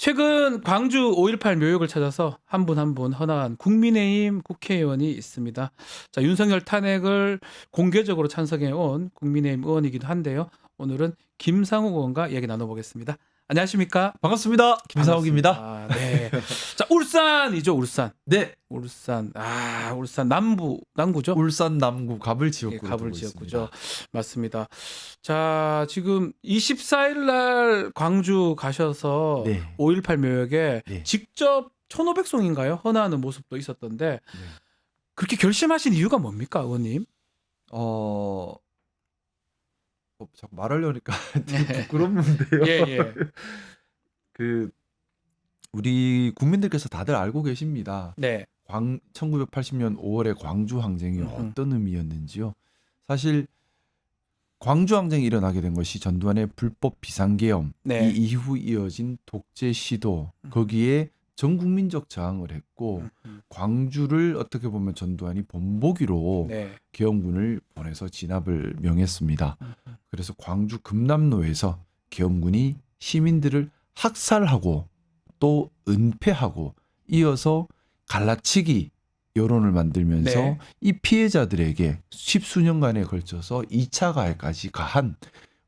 최근 광주 5.18 묘역을 찾아서 한 분 한 분 헌화한 국민의힘 국회의원이 있습니다. 자, 윤석열 탄핵을 공개적으로 찬성해 온 국민의힘 의원이기도 한데요. 오늘은 김상욱 의원과 이야기 나눠보겠습니다. 안녕하십니까? 반갑습니다. 김상욱입니다. 반갑습니다. 네. 자, 울산이죠, 울산. 네, 울산. 울산 남구죠? 울산 남구 갑을 지역구로 예, 갑을 두고 지역구죠. 있습니다. 맞습니다. 자, 지금 24일 날 광주 가셔서 네. 5.18 묘역에 네. 직접 1,500송인가요? 헌화하는 모습도 있었던데 네. 그렇게 결심하신 이유가 뭡니까, 의원님? 자꾸 말하려니까 되게 네. 부끄럽는데요. 예, 예. 그 우리 국민들께서 다들 알고 계십니다. 네. 1980년 5월에 광주 항쟁이 어떤 의미였는지요. 사실 광주 항쟁이 일어나게 된 것이 전두환의 불법 비상계엄, 네. 이 이후 이어진 독재 시도, 거기에 전 국민적 저항을 했고 광주를 어떻게 보면 전두환이 본보기로 네. 계엄군을 보내서 진압을 명했습니다. 그래서 광주 금남로에서 계엄군이 시민들을 학살하고 또 은폐하고 이어서 갈라치기 여론을 만들면서 네. 이 피해자들에게 십수년간에 걸쳐서 2차 가해까지 가한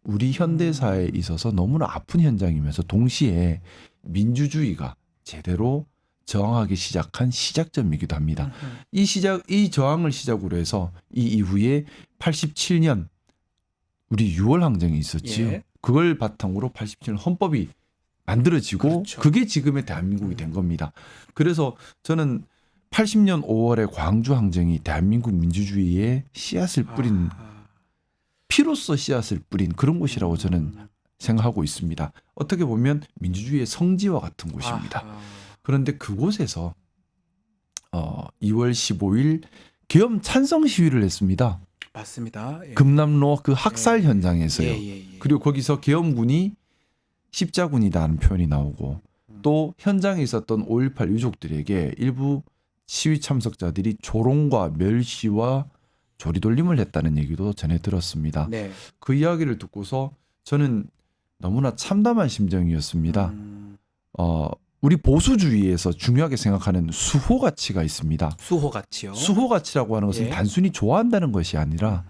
우리 현대사에 있어서 너무나 아픈 현장이면서 동시에 민주주의가 제대로 저항하기 시작한 시작점이기도 합니다. 이 저항을 시작으로 해서 이 이후에 87년 우리 6월 항쟁이 있었지요. 예. 그걸 바탕으로 87년 헌법이 만들어지고 그렇죠. 그게 지금의 대한민국이 된 겁니다. 그래서 저는 80년 5월의 광주 항쟁이 대한민국 민주주의의 씨앗을 뿌린 피로써 씨앗을 뿌린 그런 곳이라고 저는 생각하고 있습니다. 어떻게 보면 민주주의의 성지와 같은 곳입니다. 그런데 그곳에서 2월 15일 계엄 찬성 시위를 했습니다. 맞습니다. 예. 금남로 그 학살 현장에서요. 예. 그리고 거기서 계엄군이 십자군이다는 표현이 나오고 또 현장에 있었던 5.18 유족들에게 일부 시위 참석자들이 조롱과 멸시와 조리돌림을 했다는 얘기도 전해 들었습니다. 네. 그 이야기를 듣고서 저는 너무나 참담한 심정이었습니다. 우리 보수주의에서 중요하게 생각하는 수호 가치가 있습니다. 수호 가치요. 수호 가치라고 하는 것은 예. 단순히 좋아한다는 것이 아니라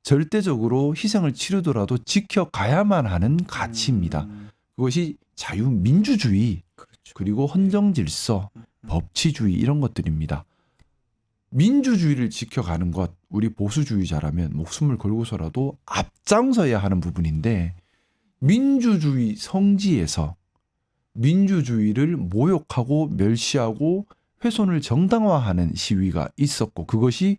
절대적으로 희생을 치르더라도 지켜가야만 하는 가치입니다. 그것이 자유민주주의, 그렇죠. 그리고 헌정질서, 법치주의 이런 것들입니다. 민주주의를 지켜가는 것, 우리 보수주의자라면 목숨을 걸고서라도 앞장서야 하는 부분인데 민주주의 성지에서 민주주의를 모욕하고 멸시하고 훼손을 정당화하는 시위가 있었고 그것이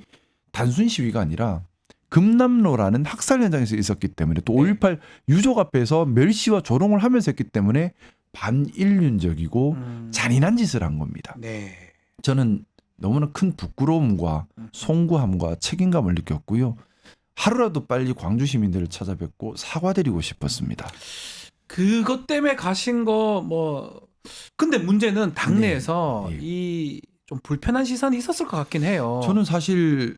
단순 시위가 아니라 금남로라는 학살 현장에서 있었기 때문에 또 5.18 유족 앞에서 멸시와 조롱을 하면서 했기 때문에 반인륜적이고 잔인한 짓을 한 겁니다. 네. 저는 너무나 큰 부끄러움과 송구함과 책임감을 느꼈고요. 하루라도 빨리 광주 시민들을 찾아뵙고 사과드리고 싶었습니다. 그것 때문에 가신 거 근데 문제는 당내에서 네. 이 좀 불편한 시선이 있었을 것 같긴 해요. 저는 사실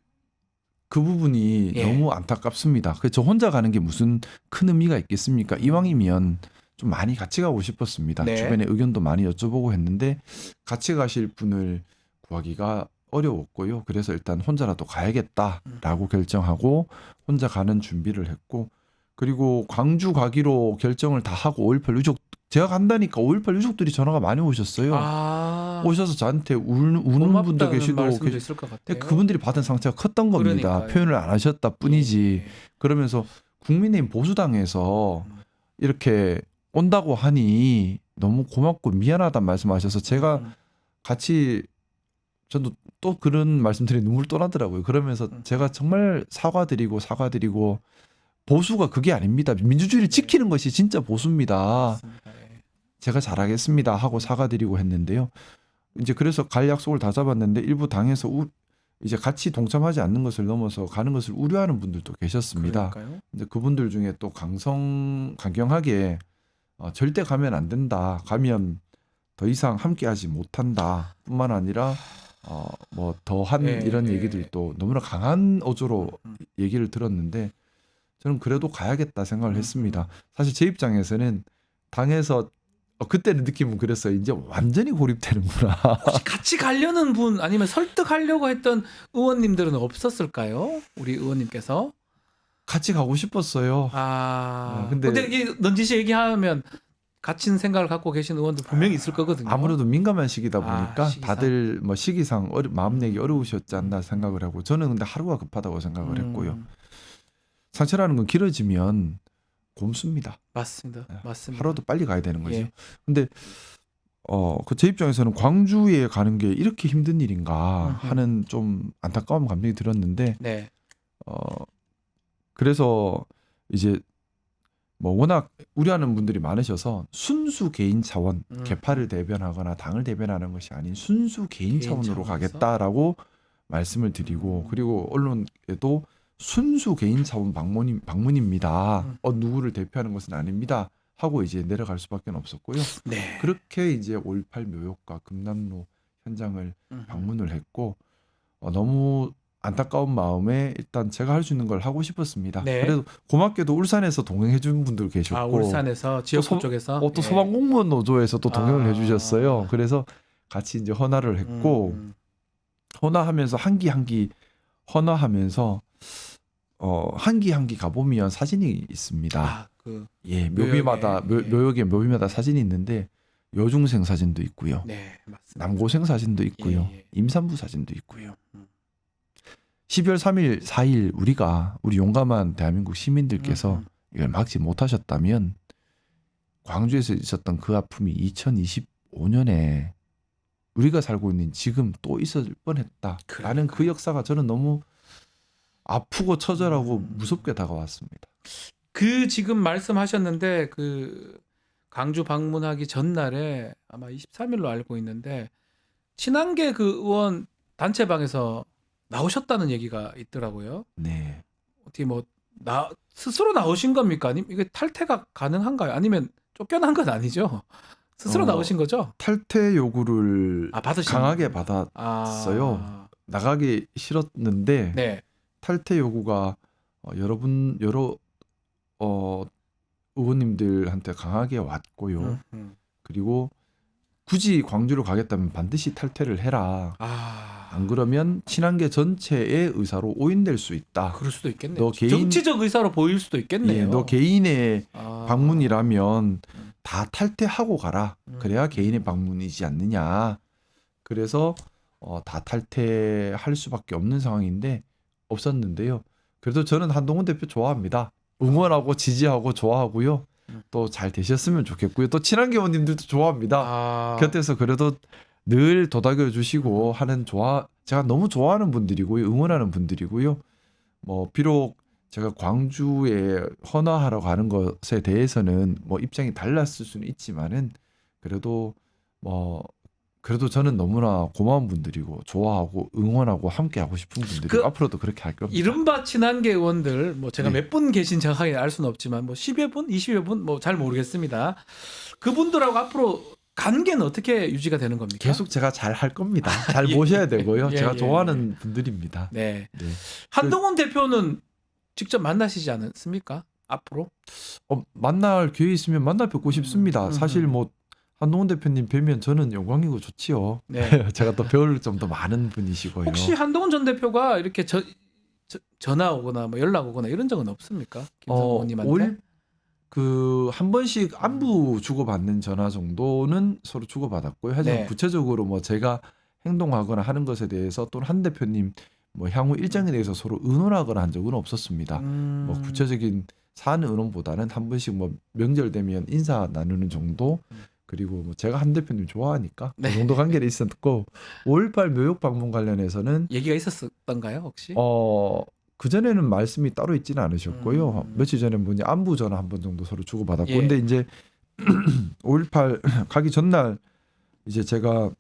그 부분이 예. 너무 안타깝습니다. 그래서 저 혼자 가는 게 무슨 큰 의미가 있겠습니까? 이왕이면 좀 많이 같이 가고 싶었습니다. 네. 주변에 의견도 많이 여쭤보고 했는데 같이 가실 분을 구하기가 어려웠고요. 그래서 일단 혼자라도 가야겠다라고 결정하고 혼자 가는 준비를 했고 그리고 광주 가기로 결정을 다 하고 5.18 유족 제가 간다니까 5.18 유족들이 전화가 많이 오셨어요. 오셔서 저한테 우는 분도 계시고 말씀도 있을 것 같아요. 그분들이 받은 상처가 컸던 겁니다. 그러니까요. 표현을 안 하셨다 뿐이지. 예. 그러면서 국민의힘 보수당에서 이렇게 온다고 하니 너무 고맙고 미안하다는 말씀하셔서 제가 같이 저도 또 그런 말씀드리니 눈물 또 나더라고요. 그러면서 제가 정말 사과드리고 보수가 그게 아닙니다. 민주주의를 지키는 것이 진짜 보수입니다. 맞습니다. 예. 제가 잘하겠습니다 하고 사과드리고 했는데요. 이제 그래서 갈 약속을 다 잡았는데 일부 당에서 이제 같이 동참하지 않는 것을 넘어서 가는 것을 우려하는 분들도 계셨습니다. 그러니까요. 이제 그분들 중에 또 강경하게 절대 가면 안 된다. 가면 더 이상 함께하지 못한다. 뿐만 아니라 뭐 더한 이런 얘기들도 너무나 강한 어조로 얘기를 들었는데 저는 그래도 가야겠다 생각을 했습니다. 사실 제 입장에서는 당에서 그때는 느낌은 그랬어요. 이제 완전히 고립되는구나. 혹시 같이 가려는 분 아니면 설득하려고 했던 의원님들은 없었을까요? 우리 의원님께서. 같이 가고 싶었어요. 근데 근데 이 넌지시 얘기하면 같은 생각을 갖고 계신 의원들 분명히 있을 거거든요. 아무래도 민감한 시기다 보니까 시기상. 다들 뭐 시기상 마음 내기 어려우셨지 않나 생각을 하고 저는 근데 하루가 급하다고 생각을 했고요. 상처라는 건 길어지면 곰습니다. 맞습니다. 네. 맞습니다. 하루도 빨리 가야 되는 거죠. 예. 근데 제 입장에서는 광주에 가는 게 이렇게 힘든 일인가 하는 좀 안타까운 감정이 들었는데 네. 그래서 이제 뭐 워낙 우려하는 분들이 많으셔서 순수 개인 차원, 개파를 대변하거나 당을 대변하는 것이 아닌 순수 개인 차원으로 차원에서? 가겠다라고 말씀을 드리고 그리고 언론에도 순수 개인 차원 방문입니다. 누구를 대표하는 것은 아닙니다. 하고 이제 내려갈 수밖에 없었고요. 네. 그렇게 이제 5.18 묘역과 금남로 현장을 방문을 했고 너무 안타까운 마음에 일단 제가 할 수 있는 걸 하고 싶었습니다. 네. 그래도 고맙게도 울산에서 동행해 준 분들 계셨고 울산에서 지역구 쪽에서 또 소방공무원 노조에서 또 동행을 해주셨어요. 그래서 같이 이제 헌화를 했고 헌화하면서 한 기 한 기 헌화하면서 한 기 한 기 가보면 사진이 있습니다. 예, 묘비마다 묘역에 묘비마다 사진이 있는데 여중생 사진도 있고요. 네, 맞습니다. 남고생 사진도 있고요. 예. 임산부 사진도 있고요. 12월 3일, 4일 우리 용감한 대한민국 시민들께서 이걸 막지 못하셨다면 광주에서 있었던 그 아픔이 2025년에 우리가 살고 있는 지금 또 있을 뻔했다라는 그 역사가 저는 너무 아프고 처절하고 무섭게 다가왔습니다. 지금 말씀하셨는데 광주 방문하기 전날에 아마 23일로 알고 있는데 친한계 의원 단체방에서 나오셨다는 얘기가 있더라고요. 네. 어떻게 스스로 나오신 겁니까? 아니면 이게 탈퇴가 가능한가요? 아니면 쫓겨난 건 아니죠? 스스로 나오신 거죠? 탈퇴 요구를 강하게 받았어요. 나가기 싫었는데 네. 탈퇴 요구가 여러 의원님들한테 강하게 왔고요. 그리고 굳이 광주로 가겠다면 반드시 탈퇴를 해라. 안 그러면 친한계 전체의 의사로 오인될 수 있다. 그럴 수도 있겠네요. 너 정치적 의사로 보일 수도 있겠네요. 예, 너 개인의 방문이라면 다 탈퇴하고 가라. 그래야 개인의 방문이지 않느냐. 그래서 다 탈퇴할 수밖에 없는 상황인데 없었는데요. 그래도 저는 한동훈 대표 좋아합니다. 응원하고 지지하고 좋아하고요. 또 잘 되셨으면 좋겠고요. 또 친한계 의원님들도 좋아합니다. 곁에서 그래도 늘 도닥여 주시고 하는 제가 너무 좋아하는 분들이고요. 응원하는 분들이고요. 비록 제가 광주에 헌화하러 가는 것에 대해서는 입장이 달랐을 수는 있지만은 그래도 저는 너무나 고마운 분들이고 좋아하고 응원하고 함께 하고 싶은 분들이고 앞으로도 그렇게 할 겁니다. 이른바 친한계 의원들 제가 몇 분 계신 정확하게 알 수는 없지만 10여 분, 20여 분 잘 모르겠습니다. 그분들하고 앞으로 관계는 어떻게 유지가 되는 겁니까? 계속 제가 잘 할 겁니다. 잘 모셔야 되고요. 제가 좋아하는 분들입니다. 네. 한동훈 대표는 직접 만나시지 않습니까? 앞으로? 만날 기회 있으면 만나 뵙고 싶습니다. 사실 한동훈 대표님 뵈면 저는 영광이고 좋지요. 네. 제가 또 배울 점도 많은 분이시고요. 혹시 한동훈 전 대표가 이렇게 전화 오거나 연락 오거나 이런 적은 없습니까? 김성호님한테? 한 번씩 안부 주고받는 전화 정도는 서로 주고받았고요. 하지만 구체적으로 제가 행동하거나 하는 것에 대해서 또는 한 대표님 향후 일정에 대해서 서로 의논하거나 한 적은 없었습니다. 구체적인 사안 의논보다는 한 번씩 명절 되면 인사 나누는 정도. 그리고 제가 한 대표님 좋아하니까 그 정도 관계는 있었고 5.18 묘역 방문 관련해서는 얘기가 있었던가요 혹시? 그전에는 말씀이 따로 있지는 않으셨고요. 며칠 전에 안부 전화 한 번 정도 서로 주고받았고 근데 이제 5.18 가기 전날 이제 제가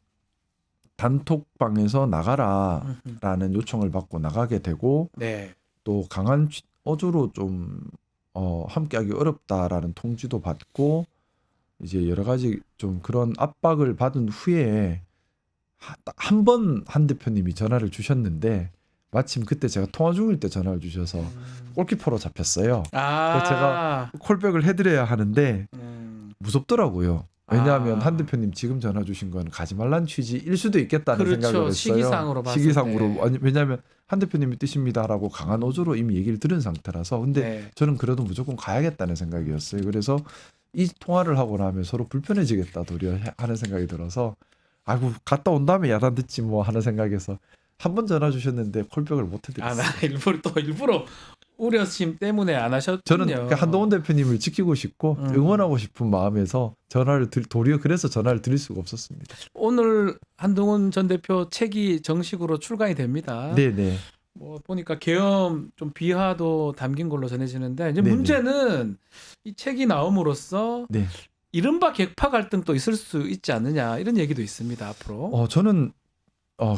단톡방에서 나가라라는 요청을 받고 나가게 되고 또 강한 어조로 좀 함께하기 어렵다라는 통지도 받고 이제 여러 가지 좀 그런 압박을 받은 후에 한 번 한 대표님이 전화를 주셨는데 마침 그때 제가 통화 중일 때 전화를 주셔서 골키퍼로 잡혔어요. 그래서 제가 콜백을 해드려야 하는데 무섭더라고요. 왜냐하면 한 대표님 지금 전화 주신 건 가지 말란 취지일 수도 있겠다는 그렇죠. 생각을 했어요. 시기상으로 봤을 시기상으로. 때. 아니, 왜냐하면 한 대표님이 뜻입니다라고 강한 어조로 이미 얘기를 들은 상태라서. 근데 네. 저는 그래도 무조건 가야겠다는 생각이었어요. 그래서 이 통화를 하고 나면 서로 불편해지겠다 도리어 하는 생각이 들어서 아이고 갔다 온 다음에 야단 듣지 뭐 하는 생각에서 한 번 전화 주셨는데 콜백을 못 아, 해드렸어요. 나 일부러 우려심 때문에 안 하셨군요. 저는 그 한동훈 대표님을 지키고 싶고 응원하고 싶은 마음에서 도리어 그래서 전화를 드릴 수가 없었습니다. 오늘 한동훈 전 대표 책이 정식으로 출간이 됩니다. 네네. 뭐 보니까 계엄 좀 비하도 담긴 걸로 전해지는데 이제 네네. 문제는 이 책이 나옴으로써 네. 이른바 객파 갈등도 있을 수 있지 않느냐 이런 얘기도 있습니다. 앞으로. 저는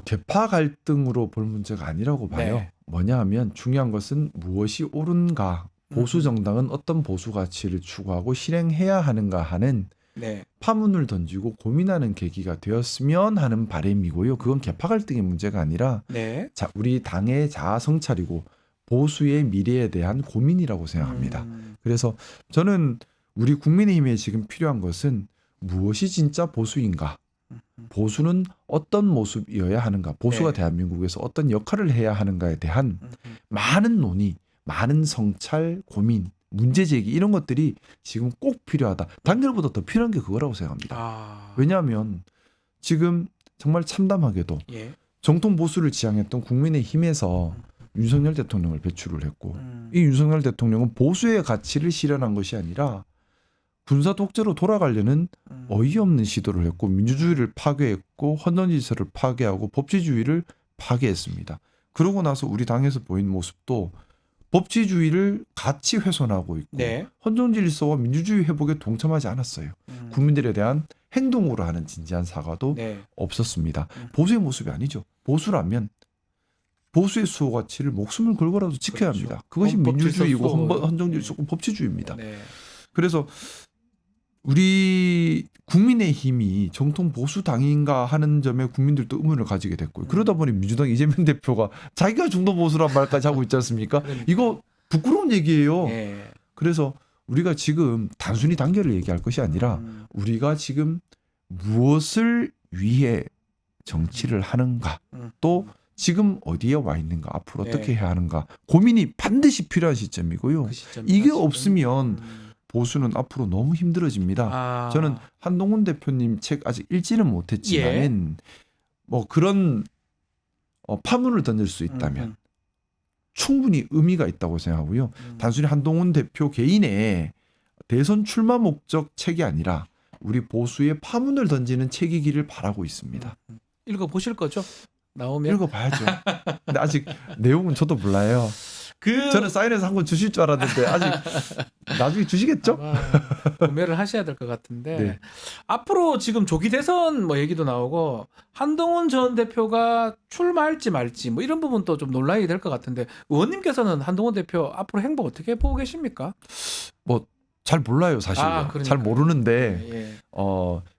계파 갈등으로 볼 문제가 아니라고 봐요. 네. 뭐냐 하면 중요한 것은 무엇이 옳은가, 보수 정당은 어떤 보수 가치를 추구하고 실행해야 하는가 하는 네. 파문을 던지고 고민하는 계기가 되었으면 하는 바람이고요. 그건 계파 갈등의 문제가 아니라 네. 우리 당의 자아 성찰이고 보수의 미래에 대한 고민이라고 생각합니다. 그래서 저는 우리 국민의힘에 지금 필요한 것은 무엇이 진짜 보수인가? 보수는 어떤 모습이어야 하는가? 보수가 네. 대한민국에서 어떤 역할을 해야 하는가에 대한 많은 논의, 많은 성찰, 고민, 문제 제기 이런 것들이 지금 꼭 필요하다. 단결보다 더 필요한 게 그거라고 생각합니다. 아. 왜냐하면 지금 정말 참담하게도 예. 정통 보수를 지향했던 국민의힘에서 윤석열 대통령을 배출을 했고 이 윤석열 대통령은 보수의 가치를 실현한 것이 아니라 군사 독재로 돌아가려는 어이없는 시도를 했고 민주주의를 파괴했고 헌정질서를 파괴하고 법치주의를 파괴했습니다. 그러고 나서 우리 당에서 보인 모습도 법치주의를 같이 훼손하고 있고 네. 헌정질서와 민주주의 회복에 동참하지 않았어요. 국민들에 대한 행동으로 하는 진지한 사과도 네. 없었습니다. 보수의 모습이 아니죠. 보수라면 보수의 수호 가치를 목숨을 걸고라도 지켜야 그렇죠. 합니다. 그것이 헌법 민주주의고 질서 헌정질서고 법치주의입니다. 네. 그래서 우리 국민의힘이 정통 보수당인가 하는 점에 국민들도 의문을 가지게 됐고요. 그러다 보니 민주당 이재명 대표가 자기가 중도 보수란 말까지 하고 있지 않습니까? 그러니까요. 이거 부끄러운 얘기예요. 예. 그래서 우리가 지금 단순히 단결을 얘기할 것이 아니라 우리가 지금 무엇을 위해 정치를 하는가, 또 지금 어디에 와 있는가, 앞으로 네. 어떻게 해야 하는가 고민이 반드시 필요한 시점이고요. 그 시점이다, 이게 지금. 없으면 보수는 앞으로 너무 힘들어집니다. 아. 저는 한동훈 대표님 책 아직 읽지는 못했지만 뭐 그런 파문을 던질 수 있다면 충분히 의미가 있다고 생각하고요. 단순히 한동훈 대표 개인의 대선 출마 목적 책이 아니라 우리 보수의 파문을 던지는 책이기를 바라고 있습니다. 읽어 보실 거죠? 나오면 읽어봐야죠. 근데 아직 내용은 저도 몰라요. 저는 사인해서 한 권 주실 줄 알았는데 아직 나중에 주시겠죠? 아마 구매를 하셔야 될 것 같은데 네. 앞으로 지금 조기 대선 뭐 얘기도 나오고 한동훈 전 대표가 출마할지 말지 뭐 이런 부분도 좀 논란이 될 것 같은데 의원님께서는 한동훈 대표 앞으로 행보 어떻게 보고 계십니까? 뭐 잘 몰라요 사실. 그러니까요. 잘 모르는데 예.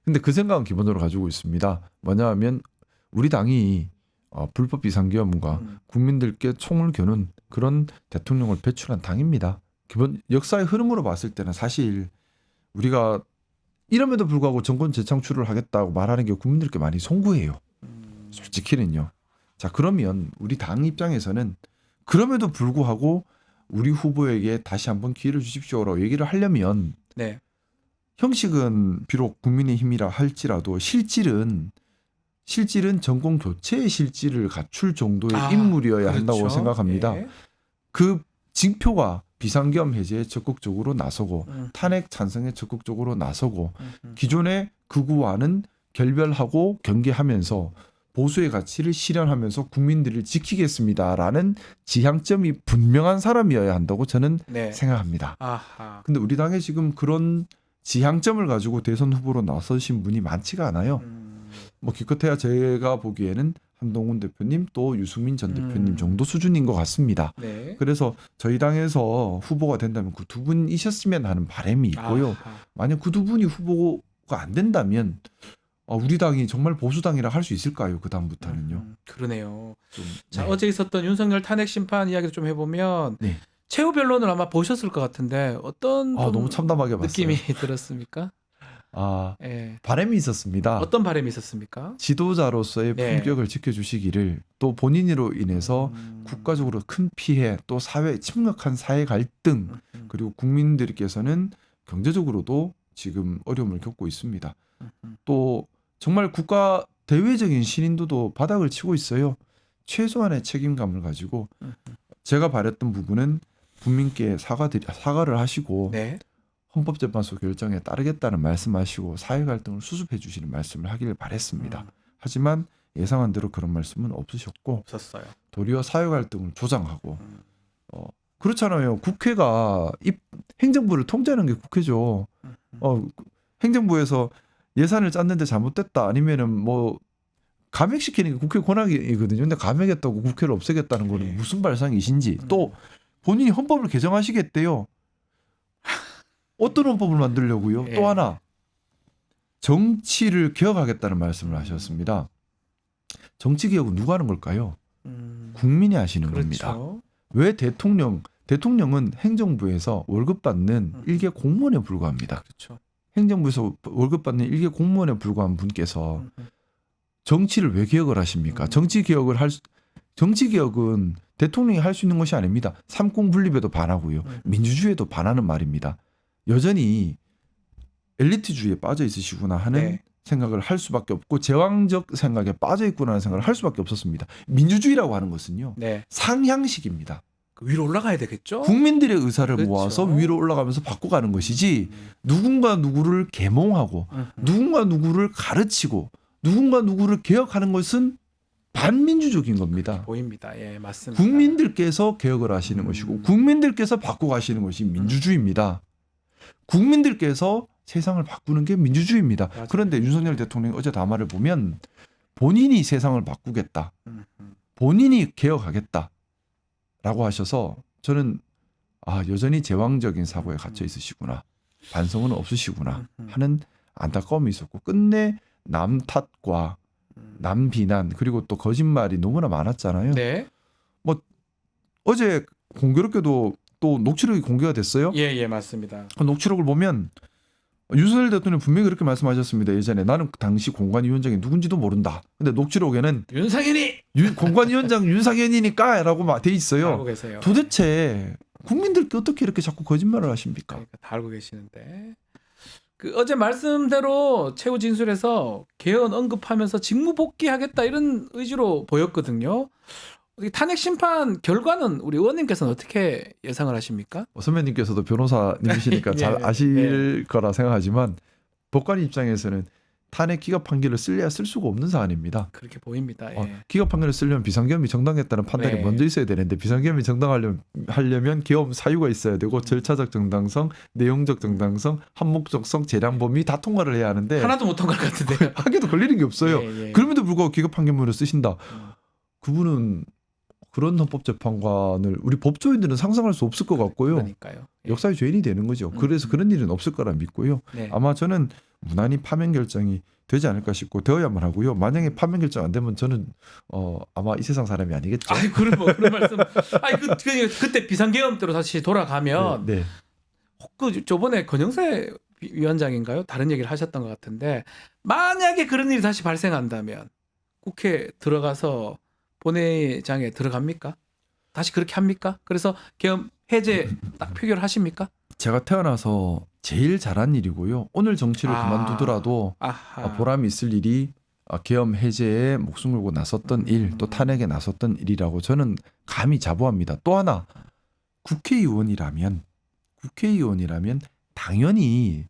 근데 그 생각은 기본적으로 가지고 있습니다. 뭐냐하면 우리 당이 불법 비상계엄과 국민들께 총을 겨눈 그런 대통령을 배출한 당입니다. 기본 역사의 흐름으로 봤을 때는 사실 우리가 이럼에도 불구하고 정권 재창출을 하겠다고 말하는 게 국민들께 많이 송구해요. 솔직히는요. 자, 그러면 우리 당 입장에서는 그럼에도 불구하고 우리 후보에게 다시 한번 기회를 주십시오라고 얘기를 하려면 네. 형식은 비록 국민의힘이라 할지라도 실질은 정권 교체의 실질을 갖출 정도의 인물이어야 한다고 그렇죠. 생각합니다. 예. 그 징표가 비상계엄 해제에 적극적으로 나서고 탄핵 찬성에 적극적으로 나서고 기존의 극우와는 결별하고 경계하면서 보수의 가치를 실현하면서 국민들을 지키겠습니다라는 지향점이 분명한 사람이어야 한다고 저는 네. 생각합니다. 아하. 근데 우리 당에 지금 그런 지향점을 가지고 대선 후보로 나서신 분이 많지가 않아요. 뭐 기껏해야 제가 보기에는 한동훈 대표님 또 유승민 전 대표님 정도 수준인 것 같습니다. 네. 그래서 저희 당에서 후보가 된다면 그 두 분이셨으면 하는 바람이 있고요. 아하. 만약 그 두 분이 후보가 안 된다면 우리 당이 정말 보수당이라 할 수 있을까요? 그 다음부터는요. 그러네요. 좀, 자, 네. 어제 있었던 윤석열 탄핵 심판 이야기를 좀 해보면 네. 최후 변론을 아마 보셨을 것 같은데 어떤 좀 너무 참담하게 봤어요. 느낌이 들었습니까? 예. 바람이 있었습니다. 어떤 바람이 있었습니까? 지도자로서의 네. 품격을 지켜주시기를 또 본인으로 인해서 국가적으로 큰 피해 또 심각한 사회 갈등 그리고 국민들께서는 경제적으로도 지금 어려움을 겪고 있습니다. 또 정말 국가 대외적인 신인도도 바닥을 치고 있어요. 최소한의 책임감을 가지고 제가 바랬던 부분은 국민께 사과를 하시고 네. 헌법재판소 결정에 따르겠다는 말씀하시고 사회 갈등을 수습해 주시는 말씀을 하기를 바랬습니다. 하지만 예상한 대로 그런 말씀은 없으셨고 없었어요. 도리어 사회 갈등을 조장하고 그렇잖아요. 국회가 행정부를 통제하는 게 국회죠. 행정부에서 예산을 짰는데 잘못됐다 아니면은 뭐 감액시키는 게 국회 권한이거든요. 근데 감액했다고 국회를 없애겠다는 거는 무슨 발상이신지 또 본인이 헌법을 개정하시겠대요. 어떤 헌법을 만들려고요? 또 하나 정치를 개혁하겠다는 말씀을 하셨습니다. 정치 개혁은 누가 하는 걸까요? 국민이 하시는 겁니다. 그렇죠. 왜 대통령은 행정부에서 월급 받는 일개 공무원에 불과합니다. 그렇죠. 행정부에서 월급 받는 일개 공무원에 불과한 분께서 정치를 왜 개혁을 하십니까? 정치 개혁은 대통령이 할 수 있는 것이 아닙니다. 삼권 분립에도 반하고요. 민주주의에도 반하는 말입니다. 여전히 엘리트주의에 빠져 있으시구나 하는 생각을 할 수밖에 없고 제왕적 생각에 빠져 있구나 하는 생각을 할 수밖에 없었습니다. 민주주의라고 하는 것은요. 상향식입니다. 위로 올라가야 되겠죠? 국민들의 의사를 그렇죠. 모아서 위로 올라가면서 바꿔가는 것이지 누군가 누구를 계몽하고 누군가 누구를 가르치고 누군가 누구를 개혁하는 것은 반민주적인 겁니다. 보입니다. 예, 맞습니다. 국민들께서 개혁을 하시는 것이고 국민들께서 바꿔가시는 것이 민주주의입니다. 국민들께서 세상을 바꾸는 게 민주주의입니다. 맞아요. 그런데 윤석열 대통령이 어제 담화를 보면 본인이 세상을 바꾸겠다. 본인이 개혁하겠다. 라고 하셔서 저는 여전히 제왕적인 사고에 갇혀 있으시구나. 반성은 없으시구나 하는 안타까움이 있었고 끝내 남 탓과 남 비난 그리고 또 거짓말이 너무나 많았잖아요. 네. 뭐 어제 공교롭게도 또 녹취록이 공개가 됐어요. 예, 맞습니다. 그 녹취록을 보면 윤석열 대통령 분명히 그렇게 말씀하셨습니다. 예전에 나는 그 당시 공관위원장이 누군지도 모른다. 근데 녹취록에는 윤상현이 공관위원장 윤상현이니까라고 돼 있어요. 알고 계세요. 도대체 국민들께 어떻게 이렇게 자꾸 거짓말을 하십니까? 그러니까 다 알고 계시는데 그 어제 말씀대로 최후 진술에서 개헌 언급하면서 직무 복귀하겠다 이런 의지로 보였거든요. 탄핵 심판 결과는 우리 의원님께서는 어떻게 예상을 하십니까? 선배님께서도 변호사님이시니까 잘 아실 거라 생각하지만 법관 입장에서는 탄핵 기각 판결을 쓸래야 쓸 수가 없는 사안입니다. 그렇게 보입니다. 기각 판결을 쓰려면 비상계엄이 정당했다는 판단이 먼저 있어야 되는데 비상계엄이 정당하려면 계엄 사유가 있어야 되고 절차적 정당성, 내용적 정당성, 한목적성, 재량 범위 다 통과를 해야 하는데 하나도 못 통과할 것 같은데요. 하기도 걸리는 게 없어요. 그럼에도 불구하고 기각 판결문을 쓰신다. 그분은 그런 헌법재판관을 우리 법조인들은 상상할 수 없을 것 같고요. 그러니까요. 역사의 죄인이 되는 거죠. 그래서 그런 일은 없을 거라 믿고요. 아마 저는 무난히 파면 결정이 되지 않을까 싶고 되어야만 하고요. 만약에 파면 결정 안 되면 저는 아마 이 세상 사람이 아니겠죠. 그런 말씀. 그때 비상계엄대로 다시 돌아가면 그 저번에 권영세 위원장인가요? 다른 얘기를 하셨던 것 같은데 만약에 그런 일이 다시 발생한다면 국회 들어가서 본회의장에 들어갑니까? 다시 그렇게 합니까? 그래서 계엄 해제 딱 표결하십니까? 제가 태어나서 제일 잘한 일이고요. 오늘 정치를 그만두더라도 보람이 있을 일이 계엄 해제에 목숨 걸고 나섰던 일, 또 탄핵에 나섰던 일이라고 저는 감히 자부합니다. 또 하나 국회의원이라면 당연히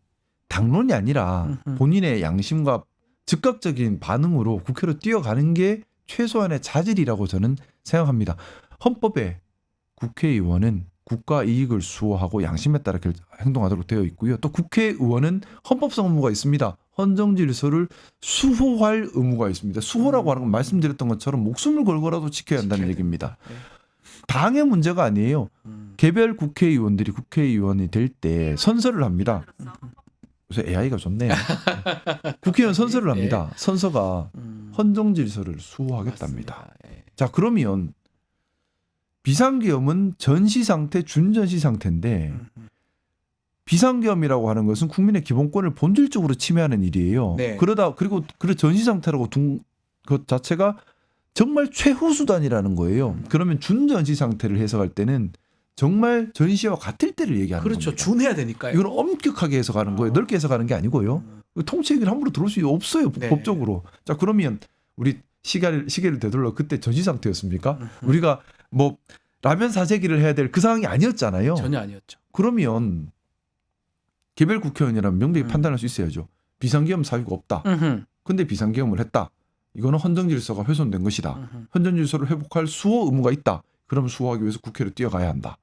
당론이 아니라 본인의 양심과 즉각적인 반응으로 국회로 뛰어가는 게 최소한의 자질이라고 저는 생각합니다. 헌법에 국회의원은 국가 이익을 수호하고 양심에 따라 행동하도록 되어 있고요. 또 국회의원은 헌법상 의무가 있습니다. 헌정 질서를 수호할 의무가 있습니다. 수호라고 하는 건 말씀드렸던 것처럼 목숨을 걸고라도 지켜야 한다는 얘기입니다. 당의 문제가 아니에요. 개별 국회의원들이 국회의원이 될 때 선서를 합니다. 요새 AI가 좋네요. 국회의원 선서를 합니다. 선서가 헌정 질서를 수호하겠답니다. 자, 그러면 비상계엄은 전시 상태, 준전시 상태인데 비상계엄이라고 하는 것은 국민의 기본권을 본질적으로 침해하는 일이에요. 네. 그리고 전시 상태라고 그 자체가 정말 최후 수단이라는 거예요. 그러면 준전시 상태를 해석할 때는 정말 전시와 같을 때를 얘기하는 그렇죠. 겁니다. 준해야 되니까요. 이건 엄격하게 해석하는 거예요. 넓게 해석하는 게 아니고요. 통치 얘기를 함부로 들어올 수 없어요. 네. 법적으로. 자, 그러면 우리 시계를 되돌려 그때 전시 상태였습니까? 우리가 뭐 라면 사재기를 해야 될 그 상황이 아니었잖아요. 전혀 아니었죠. 그러면 개별 국회의원이라면 명백히 판단할 수 있어야죠. 비상계엄 사유가 없다. 근데 비상계엄을 했다. 이거는 헌정질서가 훼손된 것이다. 헌정질서를 회복할 수호 의무가 있다. 그럼 수호하기 위해서 국회로 뛰어가야 한다.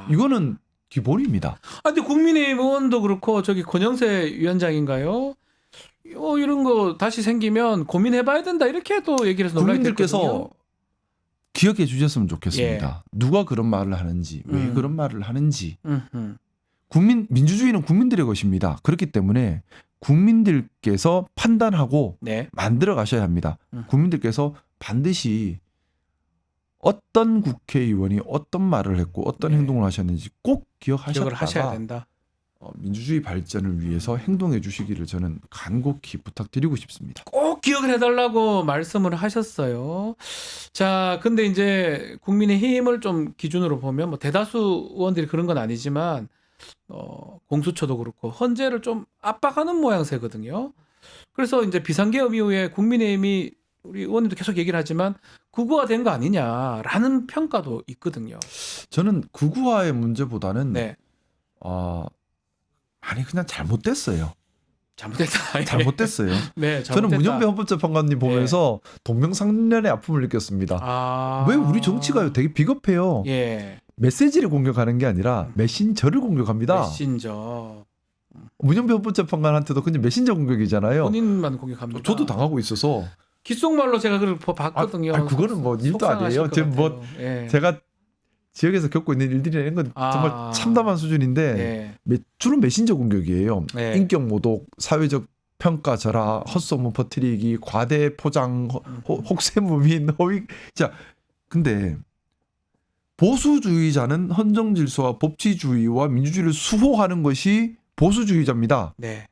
이거는 기본입니다. 근데 국민의힘 의원도 그렇고 저기 권영세 위원장인가요? 이런 거 다시 생기면 고민해봐야 된다 이렇게 또 얘기를 해서 논란이 국민들께서 됐거든요. 기억해 주셨으면 좋겠습니다. 예. 누가 그런 말을 하는지, 왜 그런 말을 하는지. 음흠. 민주주의는 국민들의 것입니다. 그렇기 때문에 국민들께서 판단하고 네. 만들어 가셔야 합니다. 국민들께서 반드시 어떤 국회의원이 어떤 말을 했고 어떤 네. 행동을 하셨는지 꼭 기억을 하셔야 기억하셨다가 된다. 민주주의 발전을 위해서 행동해 주시기를 저는 간곡히 부탁드리고 싶습니다. 꼭 기억을 해달라고 말씀을 하셨어요. 자, 근데 이제 국민의힘을 좀 기준으로 보면 뭐 대다수 의원들이 그런 건 아니지만 공수처도 그렇고 헌재를 좀 압박하는 모양새거든요. 그래서 이제 비상계엄 이후에 국민의힘이 우리 의원님도 계속 얘기를 하지만 극우화된 거 아니냐라는 평가도 있거든요. 저는 극우화의 문제보다는 네, 아니 그냥 잘못됐어요. 잘못됐다. 잘못됐어요. 네, 저는 잘못됐다. 문영배 헌법재판관님 보면서 동명상련의 아픔을 느꼈습니다. 왜 우리 정치가 되게 비겁해요. 예, 메시지를 공격하는 게 아니라 메신저를 공격합니다. 메신저 문영배 헌법재판관한테도 그냥 메신저 공격이잖아요. 본인만 공격합니다. 저도 당하고 있어서. 귓속말로 제가 그걸 봤거든요. 그거는 뭐 일도 아니에요. 지금 뭐 예. 제가 지역에서 겪고 있는 일들이라는 건 정말 참담한 수준인데 예. 주로 메신저 공격이에요. 네. 인격 모독, 사회적 평가 절하, 헛소문 퍼뜨리기, 과대 포장, 혹세무민, 허위. 자, 근데 보수주의자는 헌정질서와 법치주의와 민주주의를 수호하는 것이 보수주의자입니다. 네.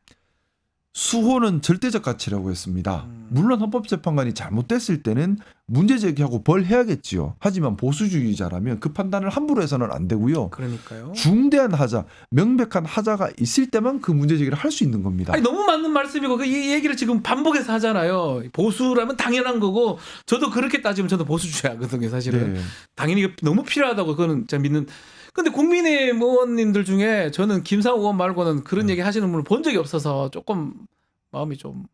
수호는 절대적 가치라고 했습니다. 물론 헌법재판관이 잘못됐을 때는 문제 제기하고 벌해야겠지요. 하지만 보수주의자라면 그 판단을 함부로 해서는 안 되고요. 그러니까요. 중대한 하자, 명백한 하자가 있을 때만 그 문제 제기를 할 수 있는 겁니다. 아니 너무 맞는 말씀이고 이 얘기를 지금 반복해서 하잖아요. 보수라면 당연한 거고 저도 그렇게 따지면 저도 보수주의하거든요. 사실은 네. 당연히 너무 필요하다고 그거는 제가 믿는. 근데 국민의힘 의원님들 중에 저는 김상우 의원 말고는 그런 얘기 하시는 분을 본 적이 없어서 조금 마음이 좀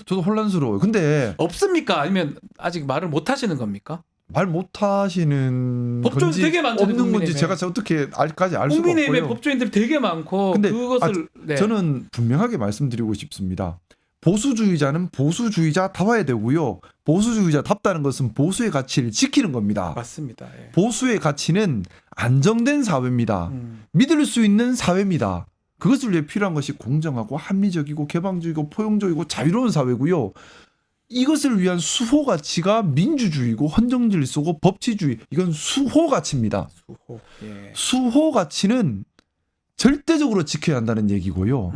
저도 혼란스러워요. 근데 없습니까? 아니면 아직 말을 못 하시는 겁니까? 말 못하시는 법조인 건지 되게 많잖아요, 없는 건지 국민의힘에. 제가 어떻게 알까지 알 수가 국민의힘에 없고요. 법조인들이 되게 많고 근데 그것을 네. 저는 분명하게 말씀드리고 싶습니다. 보수주의자는 보수주의자다워야 되고요. 보수주의자답다는 것은 보수의 가치를 지키는 겁니다. 맞습니다. 예. 보수의 가치는 안정된 사회입니다. 믿을 수 있는 사회입니다. 그것을 위해 필요한 것이 공정하고 합리적이고 개방적이고 포용적이고 자유로운 사회고요. 이것을 위한 수호 가치가 민주주의고 헌정질서고 법치주의. 이건 수호 가치입니다. 수호. 예. 수호 가치는 절대적으로 지켜야 한다는 얘기고요.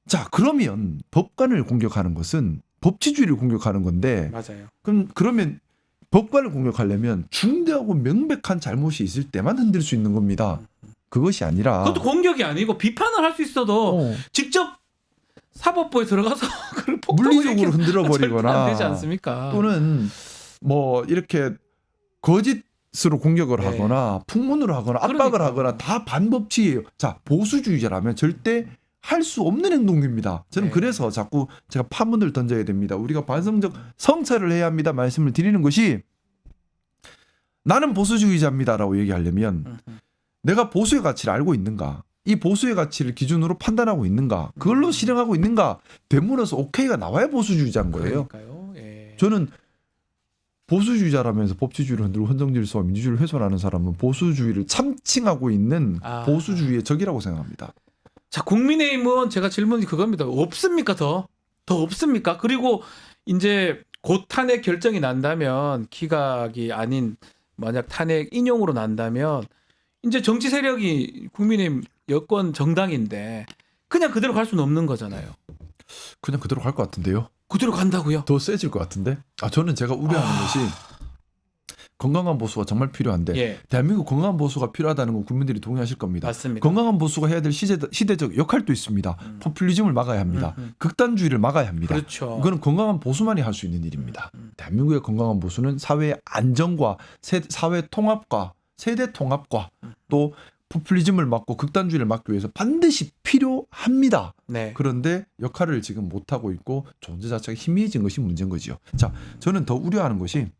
자, 그러면 법관을 공격하는 것은 법치주의를 공격하는 건데 맞아요. 그러면 법관을 공격하려면 중대하고 명백한 잘못이 있을 때만 흔들 수 있는 겁니다. 그것이 아니라 그것도 공격이 아니고 비판을 할 수 있어도 직접 사법부에 들어가서 그걸 물리적으로 흔들어 안 버리거나 되지 않습니까? 또는 뭐 이렇게 거짓으로 공격을 네. 하거나 풍문으로 하거나 압박을 그러니까. 하거나 다 반법치예요. 자, 보수주의자라면 절대 할 수 없는 행동입니다. 저는 네. 그래서 자꾸 제가 파문을 던져야 됩니다. 우리가 반성적 성찰을 해야 합니다. 말씀을 드리는 것이 나는 보수주의자입니다라고 얘기하려면 내가 보수의 가치를 알고 있는가? 이 보수의 가치를 기준으로 판단하고 있는가? 그걸로 실행하고 있는가? 되물어서 오케이가 나와야 보수주의자인 거예요. 그러니까요. 예. 저는 보수주의자라면서 법치주의를 흔들고 헌정질서와 민주주의를 훼손하는 사람은 보수주의를 참칭하고 있는 보수주의의 적이라고 생각합니다. 자, 국민의힘 의원 제가 질문이 그겁니다. 없습니까? 더 없습니까? 그리고 이제 곧 탄핵 결정이 난다면 기각이 아닌 만약 탄핵 인용으로 난다면 이제 정치 세력이 국민의힘 여권 정당인데 그냥 그대로 갈 수는 없는 거잖아요. 그냥 그대로 갈 것 같은데요. 그대로 간다고요? 더 세질 것 같은데. 저는 제가 우려하는 것이 건강한 보수가 정말 필요한데 예, 대한민국 건강한 보수가 필요하다는 건 국민들이 동의하실 겁니다. 맞습니다. 건강한 보수가 해야 될 시대적 역할도 있습니다. 포퓰리즘을 막아야 합니다. 극단주의를 막아야 합니다. 그렇죠. 이거는 건강한 보수만이 할 수 있는 일입니다. 대한민국의 건강한 보수는 사회의 안정과 사회 통합과 세대 통합과 또 포퓰리즘을 막고 극단주의를 막기 위해서 반드시 필요합니다. 네. 그런데 역할을 지금 못하고 있고 존재 자체가 희미해진 것이 문제인 거죠. 자, 저는 더 우려하는 것이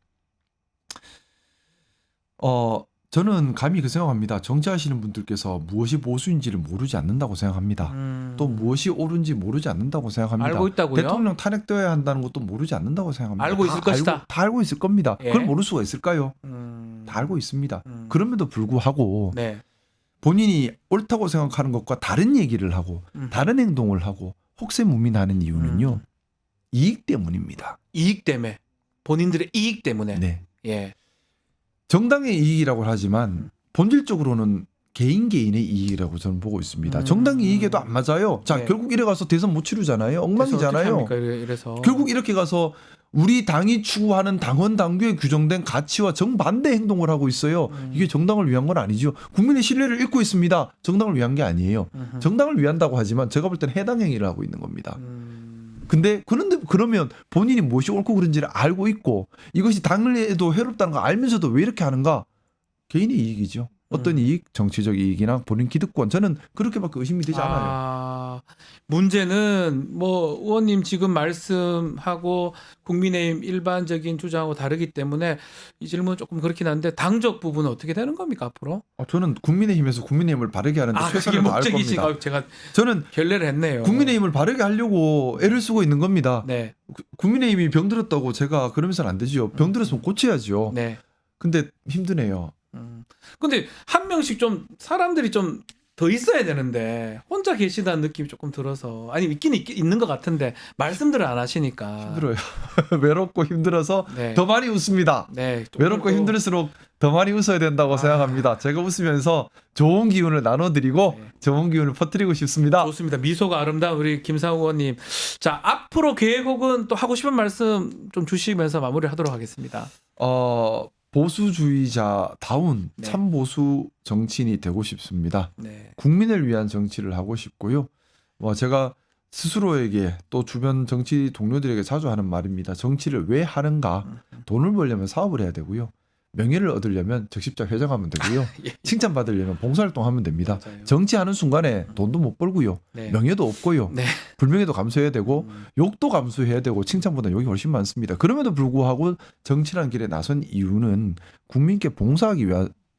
저는 감히 그 생각합니다. 정치하시는 분들께서 무엇이 보수인지를 모르지 않는다고 생각합니다. 또 무엇이 옳은지 모르지 않는다고 생각합니다. 알고 있다고요? 대통령 탄핵되어야 한다는 것도 모르지 않는다고 생각합니다. 알고 있을 것이다. 다 알고 있을 겁니다. 예. 그걸 모를 수가 있을까요? 다 알고 있습니다. 그럼에도 불구하고 네. 본인이 옳다고 생각하는 것과 다른 얘기를 하고 다른 행동을 하고 혹세무민하는 이유는요. 이익 때문입니다. 이익 때문에 본인들의 이익 때문에. 네. 예. 정당의 이익이라고 하지만 본질적으로는 개인의 이익이라고 저는 보고 있습니다. 정당의 이익에도 안 맞아요. 자, 네. 결국 이래 가서 대선 못 치르잖아요. 엉망이잖아요. 이래서 결국 이렇게 가서 우리 당이 추구하는 당헌 당규에 규정된 가치와 정반대 행동을 하고 있어요. 이게 정당을 위한 건 아니죠. 국민의 신뢰를 잃고 있습니다. 정당을 위한 게 아니에요. 정당을 위한다고 하지만 제가 볼 때는 해당 행위를 하고 있는 겁니다. 그런데 그러면 본인이 무엇이 옳고 그른지를 알고 있고 이것이 당에도 해롭다는 거 알면서도 왜 이렇게 하는가? 개인의 이익이죠. 어떤 이익, 정치적 이익이나 본인 기득권, 저는 그렇게밖에 의심이 되지 않아요. 문제는 뭐 의원님 지금 말씀하고 국민의힘 일반적인 주장하고 다르기 때문에 이 질문 조금 그렇긴 한데 당적 부분은 어떻게 되는 겁니까 앞으로? 저는 국민의힘에서 국민의힘을 바르게 하는데 그게 최선을 다할 겁니다. 목적이신가? 제가 저는 결례를 했네요. 국민의힘을 바르게 하려고 애를 쓰고 있는 겁니다. 네, 국민의힘이 병들었다고 제가 그러면서는 안 되죠. 병들었으면 고쳐야죠. 네. 근데 힘드네요. 근데 한 명씩 좀 사람들이 좀 더 있어야 되는데 혼자 계시다는 느낌이 조금 들어서 아니 있는 것 같은데 말씀들을 안 하시니까 힘들어요. 외롭고 힘들어서 네. 더 많이 웃습니다. 네, 외롭고 힘들수록 더 많이 웃어야 된다고 생각합니다. 제가 웃으면서 좋은 기운을 나눠드리고 네. 좋은 기운을 퍼뜨리고 싶습니다. 좋습니다. 미소가 아름다운 우리 김상우 의원님. 자, 앞으로 계획 혹은 또 하고 싶은 말씀 좀 주시면서 마무리하도록 하겠습니다. 보수주의자다운 네. 참보수 정치인이 되고 싶습니다. 네. 국민을 위한 정치를 하고 싶고요. 제가 스스로에게 또 주변 정치 동료들에게 자주 하는 말입니다. 정치를 왜 하는가? 돈을 벌려면 사업을 해야 되고요. 명예를 얻으려면 적십자 회장하면 되고요. 예. 칭찬받으려면 봉사활동하면 됩니다. 맞아요. 정치하는 순간에 돈도 못 벌고요. 네. 명예도 없고요. 네. 불명예도 감수해야 되고 욕도 감수해야 되고 칭찬보다 욕이 훨씬 많습니다. 그럼에도 불구하고 정치라는 길에 나선 이유는 국민께 봉사하기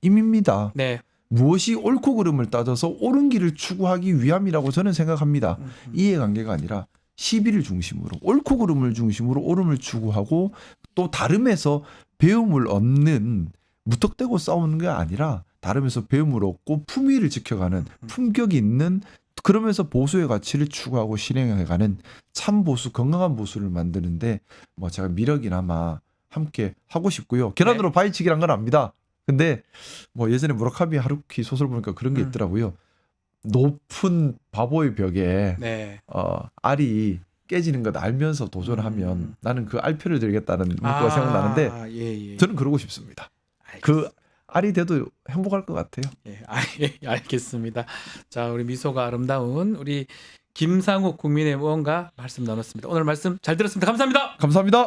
위함입니다. 네. 무엇이 옳고 그름을 따져서 옳은 길을 추구하기 위함이라고 저는 생각합니다. 이해관계가 아니라 시비를 중심으로 옳고 그름을 중심으로 옳음을 추구하고 또 다름에서 배움을 얻는 무턱대고 싸우는 게 아니라 다름에서 배움을 얻고 품위를 지켜가는 품격이 있는 그러면서 보수의 가치를 추구하고 실행해가는 참 보수 건강한 보수를 만드는데 제가 미력이나마 함께 하고 싶고요. 계란으로 바위치기란 건 압니다. 근데 예전에 무라카미 하루키 소설 보니까 그런 게 있더라고요. 높은 바보의 벽에 네. 알이 깨지는 것 알면서 도전하면 나는 그 알표를 들겠다는 문구가 생각나는데 예. 저는 그러고 싶습니다. 그 알이 돼도 행복할 것 같아요. 예, 알겠습니다. 자, 우리 미소가 아름다운 우리 김상욱 국민의힘 의원과 말씀 나눴습니다. 오늘 말씀 잘 들었습니다. 감사합니다. 감사합니다.